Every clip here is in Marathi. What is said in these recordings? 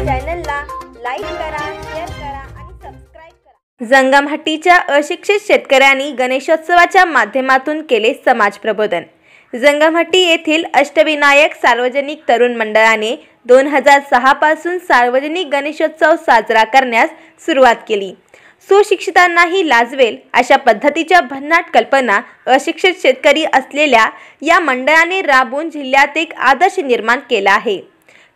चॅनलला लाईक करा, शेअर करा आणि सबस्क्राइब करा। जंगमहट्टीच्या अशिक्षित शेतकऱ्यांनी गणेशोत्सवाच्या माध्यमातून केले समाज प्रबोधन। जंगमहट्टी येथील अष्टविनायक सार्वजनिक तरुण मंडळाने 2006 पासून सार्वजनिक गणेशोत्सव साजरा करण्यास सुरुवात केली। सुशिक्षितांनाही लाजवेल अशा पद्धतीच्या भन्नाट कल्पना अशिक्षित शेतकरी असलेल्या या मंडळाने राबवून जिल्ह्यात एक आदर्श निर्माण केला आहे।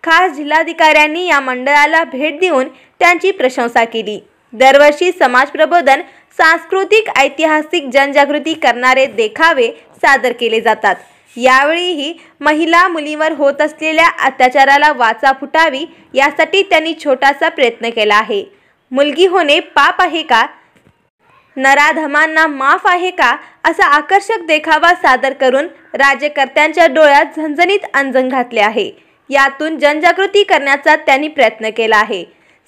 खास जिल्हाधिकाऱ्यांनी या मंडळाला भेट देऊन त्यांची प्रशंसा केली। दरवर्षी समाज प्रबोधन, सांस्कृतिक, ऐतिहासिक जनजागृती करणारे देखावे सादर केले जातात। यावेळीही महिला मुलींवर होत असलेल्या अत्याचाराला वाचा फुटावी यासाठी त्यांनी छोटासा प्रयत्न केला आहे। मुलगी होणे पाप आहे का, नराधमांना माफ आहे का, असा आकर्षक देखावा सादर करून राज्यकर्त्यांच्या डोळ्यात झणझणीत अंजन घातले आहे। यातून जनजागृती करण्याचा त्यांनी प्रयत्न केला आहे।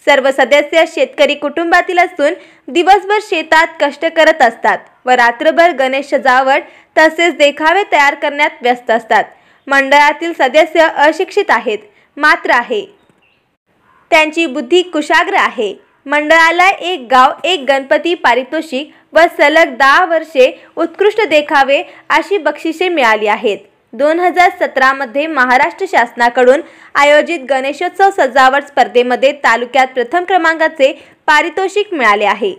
सर्व सदस्य शेतकरी कुटुंबातील असून दिवसभर शेतात कष्ट करत असतात व रात्रभर गणेश सजावट तसेच देखावे तयार करण्यात व्यस्त असतात। मंडळातील सदस्य अशिक्षित आहेत, मात्र त्यांची बुद्धी कुशाग्र आहे। मंडळाला एक गाव एक गणपती पारितोषिक व सलग 10 वर्षे उत्कृष्ट देखावे अशी बक्षिसे मिळाली आहेत। 2017 मध्ये महाराष्ट्र शासनाकडून आयोजित गणेशोत्सव सजावट स्पर्धेमध्ये तालुक्यात प्रथम क्रमांकाचे पारितोषिक मिळाले आहे।